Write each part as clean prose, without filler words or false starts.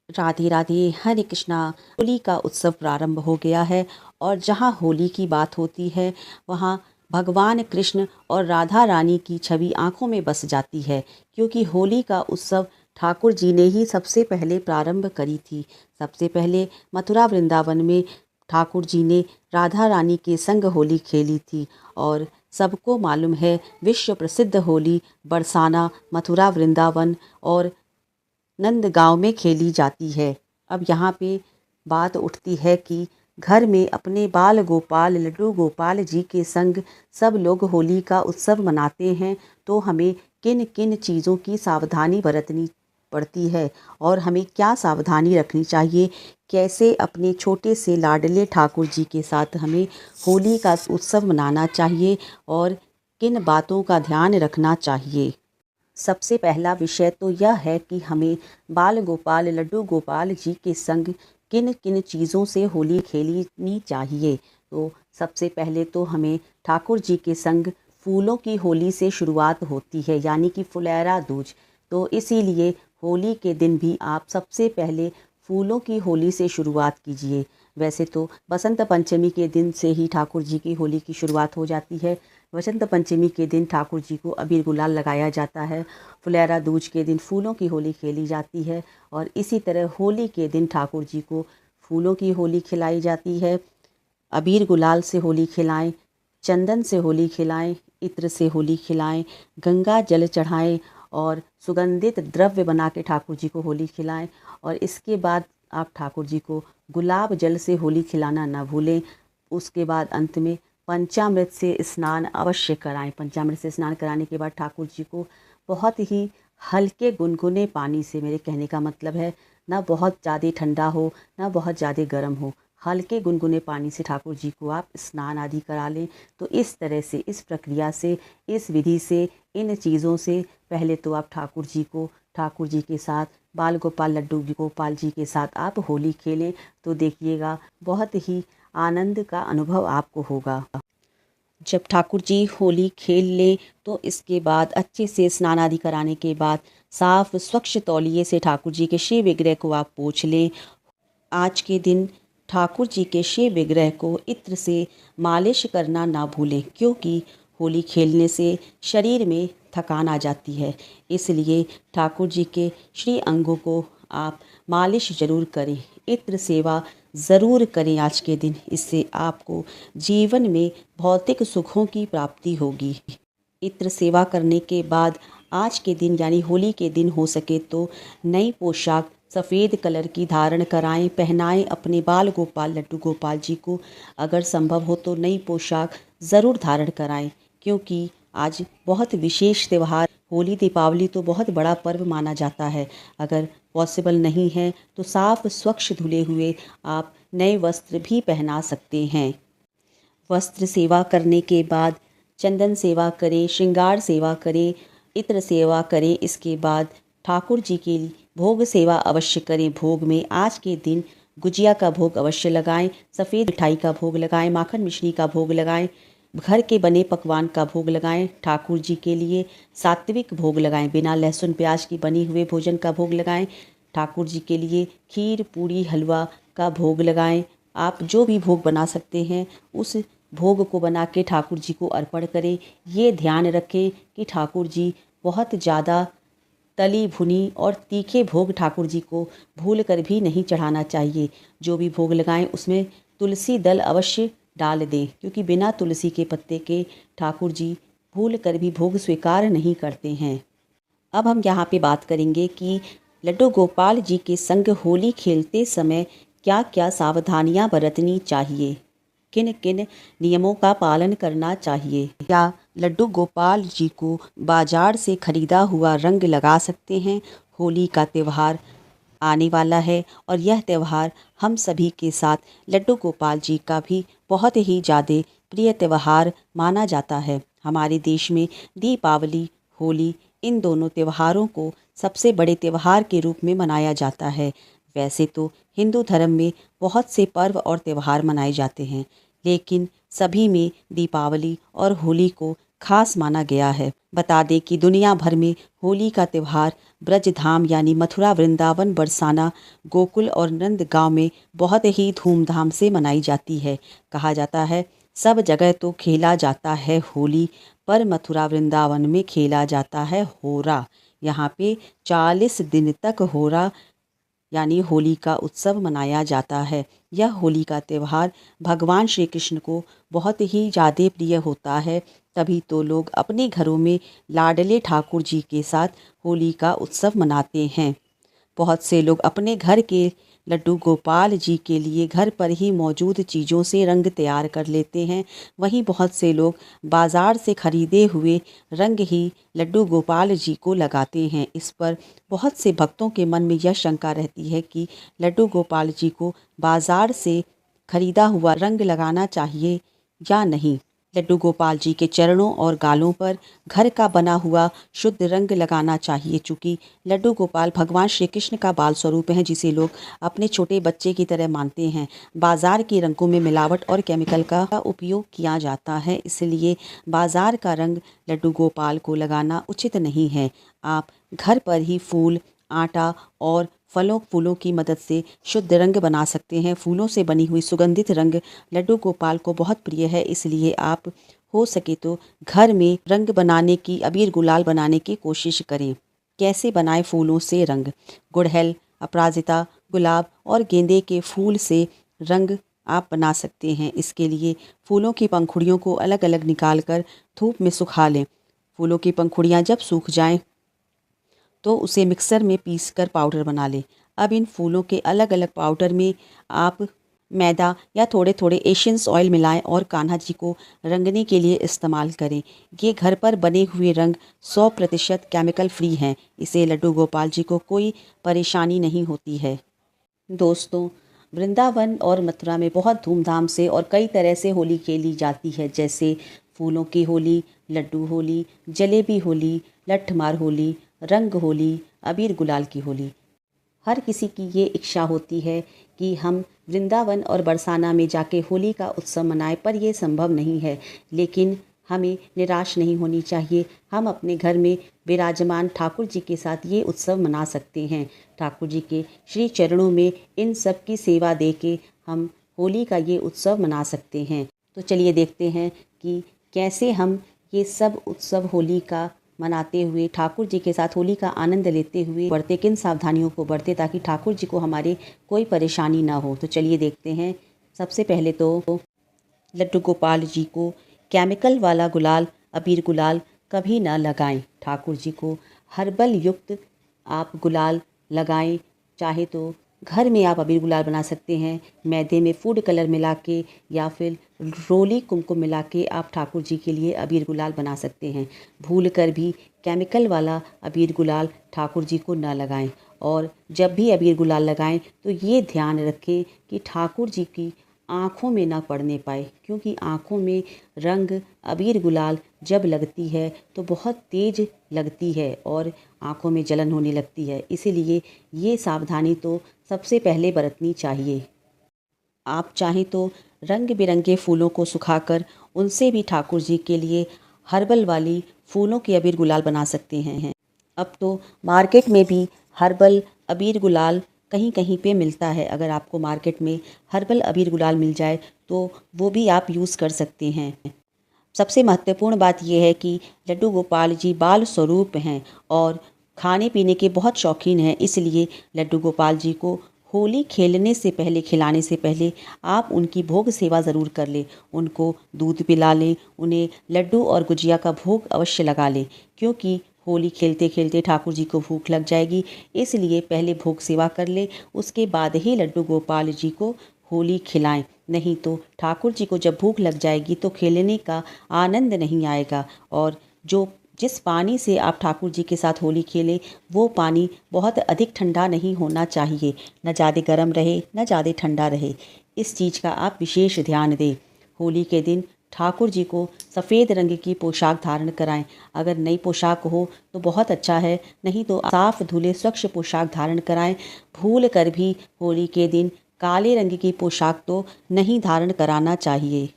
राधे राधे, हरे कृष्णा। होली का उत्सव प्रारंभ हो गया है और जहाँ होली की बात होती है वहाँ भगवान कृष्ण और राधा रानी की छवि आंखों में बस जाती है, क्योंकि होली का उत्सव ठाकुर जी ने ही सबसे पहले प्रारंभ करी थी। सबसे पहले मथुरा वृंदावन में ठाकुर जी ने राधा रानी के संग होली खेली थी और सबको मालूम है विश्व प्रसिद्ध होली बरसाना, मथुरा वृंदावन और नंदगांव में खेली जाती है। अब यहाँ पे बात उठती है कि घर में अपने बाल गोपाल लड्डू गोपाल जी के संग सब लोग होली का उत्सव मनाते हैं, तो हमें किन किन चीज़ों की सावधानी बरतनी पड़ती है और हमें क्या सावधानी रखनी चाहिए, कैसे अपने छोटे से लाडले ठाकुर जी के साथ हमें होली का उत्सव मनाना चाहिए और किन बातों का ध्यान रखना चाहिए। सबसे पहला विषय तो यह है कि हमें बाल गोपाल लड्डू गोपाल जी के संग किन किन चीज़ों से होली खेलनी चाहिए। तो सबसे पहले तो हमें ठाकुर जी के संग फूलों की होली से शुरुआत होती है, यानी कि फुलैरा दूज। तो इसीलिए होली के दिन भी आप सबसे पहले फूलों की होली से शुरुआत कीजिए। वैसे तो बसंत पंचमी के दिन से ही ठाकुर जी की होली की शुरुआत हो जाती है। वसंत पंचमी के दिन ठाकुर जी को अबीर गुलाल लगाया जाता है। फुलैरा दूज के दिन फूलों की होली खेली जाती है और इसी तरह होली के दिन ठाकुर जी को फूलों की होली खिलाई जाती है। अबीर गुलाल से होली खिलाएं, चंदन से होली खिलाएं, इत्र से होली खिलाएं, गंगा जल चढ़ाएं और सुगंधित द्रव्य बना के ठाकुर जी को होली खिलाएं। और इसके बाद आप ठाकुर जी को गुलाब जल से होली खिलाना ना भूलें। उसके बाद अंत में पंचामृत से स्नान अवश्य कराएं। पंचामृत से स्नान कराने के बाद ठाकुर जी को बहुत ही हल्के गुनगुने पानी से, मेरे कहने का मतलब है ना बहुत ज़्यादा ठंडा हो ना बहुत ज़्यादा गर्म हो, हल्के गुनगुने पानी से ठाकुर जी को आप स्नान आदि करा लें। तो इस तरह से, इस प्रक्रिया से, इस विधि से, इन चीज़ों से पहले तो आप ठाकुर जी के साथ बाल गोपाल लड्डू गोपाल जी के साथ आप होली खेलें। तो देखिएगा बहुत ही आनंद का अनुभव आपको होगा। जब ठाकुर जी होली खेल लें तो इसके बाद अच्छे से स्नान आदि कराने के बाद साफ स्वच्छ तौलिए से ठाकुर जी के श्री विग्रह को आप पोंछ लें। आज के दिन ठाकुर जी के शिव विग्रह को इत्र से मालिश करना ना भूलें, क्योंकि होली खेलने से शरीर में थकान आ जाती है। इसलिए ठाकुर जी के श्री अंगों को आप मालिश ज़रूर करें, इत्र सेवा ज़रूर करें आज के दिन। इससे आपको जीवन में भौतिक सुखों की प्राप्ति होगी। इत्र सेवा करने के बाद आज के दिन यानी होली के दिन हो सके तो नई पोशाक सफ़ेद कलर की धारण कराएं, पहनाएं अपने बाल गोपाल लड्डू गोपाल जी को। अगर संभव हो तो नई पोशाक ज़रूर धारण कराएं, क्योंकि आज बहुत विशेष त्यौहार होली दीपावली तो बहुत बड़ा पर्व माना जाता है। अगर पॉसिबल नहीं है तो साफ स्वच्छ धुले हुए आप नए वस्त्र भी पहना सकते हैं। वस्त्र सेवा करने के बाद चंदन सेवा करें, श्रृंगार सेवा करें, इत्र सेवा करें। इसके बाद ठाकुर जी के भोग सेवा अवश्य करें। भोग में आज के दिन गुजिया का भोग अवश्य लगाएं, सफ़ेद मिठाई का भोग लगाएं, माखन मिश्री का भोग लगाएं, घर के बने पकवान का भोग लगाएं। ठाकुर जी के लिए सात्विक भोग लगाएं, बिना लहसुन प्याज की बनी हुए भोजन का भोग लगाएं। ठाकुर जी के लिए खीर पूड़ी हलवा का भोग लगाएं। आप जो भी भोग बना सकते हैं उस भोग को बना के ठाकुर जी को अर्पण करें। ये ध्यान रखें कि ठाकुर जी बहुत ज़्यादा तली भुनी और तीखे भोग ठाकुर जी को भूल कर भी नहीं चढ़ाना चाहिए। जो भी भोग लगाएं उसमें तुलसी दल अवश्य डाल दें, क्योंकि बिना तुलसी के पत्ते के ठाकुर जी भूल कर भी भोग स्वीकार नहीं करते हैं। अब हम यहाँ पे बात करेंगे कि लड्डू गोपाल जी के संग होली खेलते समय क्या क्या सावधानियाँ बरतनी चाहिए, किन किन नियमों का पालन करना चाहिए। क्या लड्डू गोपाल जी को बाजार से खरीदा हुआ रंग लगा सकते हैं? होली का त्यौहार आने वाला है और यह त्यौहार हम सभी के साथ लड्डू गोपाल जी का भी बहुत ही ज़्यादा प्रिय त्यौहार माना जाता है। हमारे देश में दीपावली, होली, इन दोनों त्योहारों को सबसे बड़े त्यौहार के रूप में मनाया जाता है। वैसे तो हिंदू धर्म में बहुत से पर्व और त्यौहार मनाए जाते हैं, लेकिन सभी में दीपावली और होली को खास माना गया है। बता दें कि दुनिया भर में होली का त्यौहार ब्रज धाम यानी मथुरा, वृंदावन, बरसाना, गोकुल और नंद गांव में बहुत ही धूमधाम से मनाई जाती है। कहा जाता है सब जगह तो खेला जाता है होली, पर मथुरा वृंदावन में खेला जाता है होरा। यहाँ पे 40 दिन तक होरा यानी होली का उत्सव मनाया जाता है। यह होली का त्यौहार भगवान श्री कृष्ण को बहुत ही ज़्यादा प्रिय होता है। तभी तो लोग अपने घरों में लाडले ठाकुर जी के साथ होली का उत्सव मनाते हैं। बहुत से लोग अपने घर के लड्डू गोपाल जी के लिए घर पर ही मौजूद चीज़ों से रंग तैयार कर लेते हैं। वहीं बहुत से लोग बाज़ार से खरीदे हुए रंग ही लड्डू गोपाल जी को लगाते हैं। इस पर बहुत से भक्तों के मन में यह शंका रहती है कि लड्डू गोपाल जी को बाज़ार से खरीदा हुआ रंग लगाना चाहिए या नहीं। लड्डू गोपाल जी के चरणों और गालों पर घर का बना हुआ शुद्ध रंग लगाना चाहिए, चूँकि लड्डू गोपाल भगवान श्री कृष्ण का बाल स्वरूप हैं, जिसे लोग अपने छोटे बच्चे की तरह मानते हैं। बाज़ार के रंगों में मिलावट और केमिकल का उपयोग किया जाता है, इसलिए बाज़ार का रंग लड्डू गोपाल को लगाना उचित नहीं है। आप घर पर ही फूल, आटा और फूलों की मदद से शुद्ध रंग बना सकते हैं। फूलों से बनी हुई सुगंधित रंग लड्डू गोपाल को बहुत प्रिय है, इसलिए आप हो सके तो घर में रंग बनाने की, अबीर गुलाल बनाने की कोशिश करें। कैसे बनाएं फूलों से रंग? गुड़हल, अपराजिता, गुलाब और गेंदे के फूल से रंग आप बना सकते हैं। इसके लिए फूलों की पंखुड़ियों को अलग अलग निकाल कर धूप में सुखा लें। फूलों की पंखुड़ियाँ जब सूख जाएं तो उसे मिक्सर में पीसकर पाउडर बना लें। अब इन फूलों के अलग अलग पाउडर में आप मैदा या थोड़े थोड़े एशियंस ऑयल मिलाएं और कान्हा जी को रंगने के लिए इस्तेमाल करें। ये घर पर बने हुए रंग 100% केमिकल फ्री हैं। इसे लड्डू गोपाल जी को कोई परेशानी नहीं होती है। दोस्तों, वृंदावन और मथुरा में बहुत धूमधाम से और कई तरह से होली खेली जाती है, जैसे फूलों की होली, लड्डू होली, जलेबी होली, लठमार होली, रंग होली, अबीर गुलाल की होली। हर किसी की ये इच्छा होती है कि हम वृंदावन और बरसाना में जाके होली का उत्सव मनाएं, पर यह संभव नहीं है। लेकिन हमें निराश नहीं होनी चाहिए। हम अपने घर में विराजमान ठाकुर जी के साथ ये उत्सव मना सकते हैं। ठाकुर जी के श्री चरणों में इन सब की सेवा दे के हम होली का ये उत्सव मना सकते हैं। तो चलिए देखते हैं कि कैसे हम ये सब उत्सव होली का मनाते हुए, ठाकुर जी के साथ होली का आनंद लेते हुए बरते, किन सावधानियों को बरते ताकि ठाकुर जी को हमारे कोई परेशानी ना हो। तो चलिए देखते हैं। सबसे पहले तो लड्डू गोपाल जी को केमिकल वाला गुलाल, अबीर गुलाल कभी ना लगाएं। ठाकुर जी को हर्बल युक्त आप गुलाल लगाएं। चाहे तो घर में आप अबीर गुलाल बना सकते हैं, मैदे में फूड कलर मिला के या फिर रोली कुमकुम मिला के आप ठाकुर जी के लिए अबीर गुलाल बना सकते हैं। भूल कर भी केमिकल वाला अबीर गुलाल ठाकुर जी को ना लगाएं। और जब भी अबीर गुलाल लगाएं तो ये ध्यान रखें कि ठाकुर जी की आँखों में ना पड़ने पाए, क्योंकि आँखों में रंग अबीर गुलाल जब लगती है तो बहुत तेज लगती है और आँखों में जलन होने लगती है। इसीलिए ये सावधानी तो सबसे पहले बरतनी चाहिए। आप चाहें तो रंग बिरंगे फूलों को सुखाकर उनसे भी ठाकुर जी के लिए हर्बल वाली फूलों की अबीर गुलाल बना सकते हैं। अब तो मार्केट में भी हर्बल अबीर गुलाल कहीं कहीं पे मिलता है। अगर आपको मार्केट में हर्बल अबीर गुलाल मिल जाए तो वो भी आप यूज़ कर सकते हैं। सबसे महत्वपूर्ण बात यह है कि लड्डू गोपाल जी बाल स्वरूप हैं और खाने पीने के बहुत शौकीन हैं। इसलिए लड्डू गोपाल जी को होली खेलने से पहले, खिलाने से पहले आप उनकी भोग सेवा ज़रूर कर लें। उनको दूध पिला लें, उन्हें लड्डू और गुजिया का भोग अवश्य लगा लें, क्योंकि होली खेलते खेलते ठाकुर जी को भूख लग जाएगी। इसलिए पहले भोग सेवा कर ले, उसके बाद ही लड्डू गोपाल जी को होली खिलाएं। नहीं तो ठाकुर जी को जब भूख लग जाएगी तो खेलने का आनंद नहीं आएगा। और जिस पानी से आप ठाकुर जी के साथ होली खेलें, वो पानी बहुत अधिक ठंडा नहीं होना चाहिए। न ज़्यादा गर्म रहे, न ज़्यादा ठंडा रहे। इस चीज़ का आप विशेष ध्यान दें। होली के दिन ठाकुर जी को सफ़ेद रंग की पोशाक धारण कराएं। अगर नई पोशाक हो तो बहुत अच्छा है, नहीं तो साफ धुले स्वच्छ पोशाक धारण कराएं। भूल कर भी होली के दिन काले रंग की पोशाक तो नहीं धारण कराना चाहिए।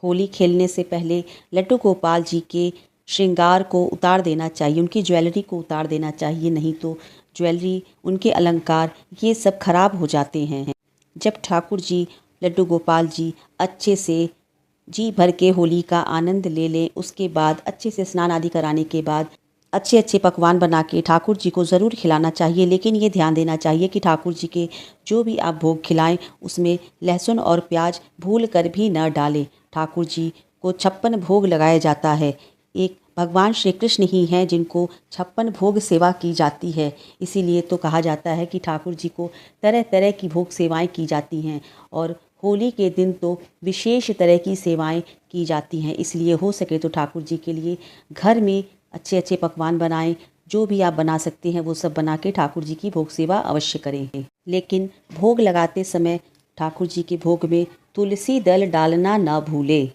होली खेलने से पहले लड्डू गोपाल जी के श्रृंगार को उतार देना चाहिए, उनकी ज्वेलरी को उतार देना चाहिए, नहीं तो ज्वेलरी, उनके अलंकार ये सब खराब हो जाते हैं। जब ठाकुर जी, लड्डू गोपाल जी अच्छे से जी भर के होली का आनंद ले लें, उसके बाद अच्छे से स्नान आदि कराने के बाद अच्छे अच्छे पकवान बना के ठाकुर जी को ज़रूर खिलाना चाहिए। लेकिन ये ध्यान देना चाहिए कि ठाकुर जी के जो भी आप भोग खिलाएं उसमें लहसुन और प्याज भूल कर भी न डालें। ठाकुर जी को 56 भोग लगाया जाता है। एक भगवान श्री कृष्ण ही हैं जिनको 56 भोग सेवा की जाती है। इसीलिए तो कहा जाता है कि ठाकुर जी को तरह तरह की भोग सेवाएं की जाती हैं और होली के दिन तो विशेष तरह की सेवाएं की जाती हैं। इसलिए हो सके तो ठाकुर जी के लिए घर में अच्छे अच्छे पकवान बनाएं। जो भी आप बना सकते हैं वो सब बना के ठाकुर जी की भोग सेवा अवश्य करें। लेकिन भोग लगाते समय ठाकुर जी के भोग में तुलसी दल डालना ना भूलें।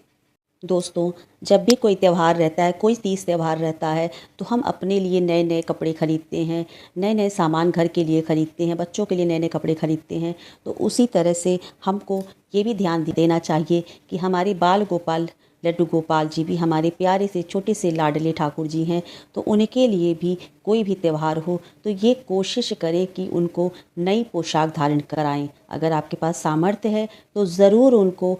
दोस्तों, जब भी कोई त्यौहार रहता है, कोई तीज त्यौहार रहता है, तो हम अपने लिए नए नए कपड़े खरीदते हैं, नए नए सामान घर के लिए खरीदते हैं, बच्चों के लिए नए नए कपड़े खरीदते हैं। तो उसी तरह से हमको ये भी ध्यान देना चाहिए कि हमारे बाल गोपाल लड्डू गोपाल जी भी हमारे प्यारे से छोटे से लाडले ठाकुर जी हैं। तो उनके लिए भी कोई भी त्यौहार हो तो ये कोशिश करें कि उनको नई पोशाक धारण कराएं। अगर आपके पास सामर्थ्य है तो ज़रूर उनको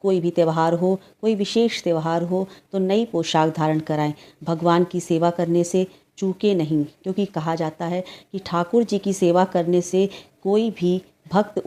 कोई भी त्यौहार हो, कोई विशेष त्यौहार हो तो नई पोशाक धारण कराएं। भगवान की सेवा करने से चूके नहीं, क्योंकि कहा जाता है कि ठाकुर जी की सेवा करने से कोई भी भक्त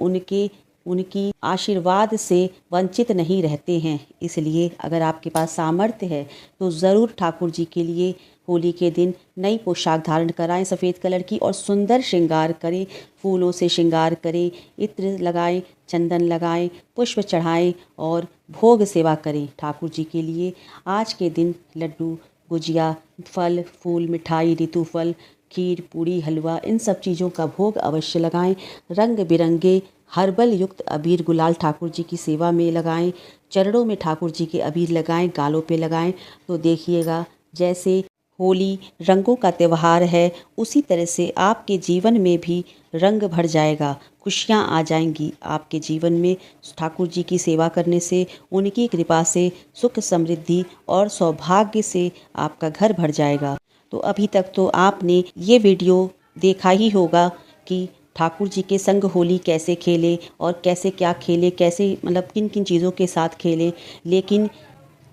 उनकी आशीर्वाद से वंचित नहीं रहते हैं। इसलिए अगर आपके पास सामर्थ्य है तो ज़रूर ठाकुर जी के लिए होली के दिन नई पोशाक धारण कराएं, सफ़ेद कलर की, और सुंदर श्रृंगार करें, फूलों से श्रृंगार करें, इत्र लगाएं, चंदन लगाएं, पुष्प चढ़ाएं और भोग सेवा करें ठाकुर जी के लिए। आज के दिन लड्डू, गुजिया, फल फूल, मिठाई, ऋतु फल, खीर, पूड़ी, हलवा, इन सब चीज़ों का भोग अवश्य लगाएं। रंग बिरंगे हर्बल युक्त अबीर गुलाल ठाकुर जी की सेवा में लगाएं, चरणों में ठाकुर जी के अबीर लगाएं, गालों पे लगाएं। तो देखिएगा, जैसे होली रंगों का त्यौहार है, उसी तरह से आपके जीवन में भी रंग भर जाएगा, खुशियाँ आ जाएंगी आपके जीवन में। ठाकुर जी की सेवा करने से, उनकी कृपा से सुख समृद्धि और सौभाग्य से आपका घर भर जाएगा। तो अभी तक तो आपने ये वीडियो देखा ही होगा कि ठाकुर जी के संग होली कैसे खेलें और कैसे क्या खेलें, कैसे मतलब किन किन चीज़ों के साथ खेलें। लेकिन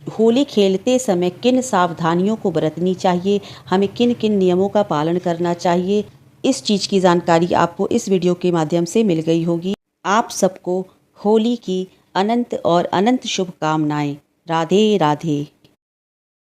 होली खेलते समय किन सावधानियों को बरतनी चाहिए, हमें किन किन नियमों का पालन करना चाहिए, इस चीज़ की जानकारी आपको इस वीडियो के माध्यम से मिल गई होगी। आप सबको होली की अनंत और अनंत शुभकामनाएं। राधे राधे।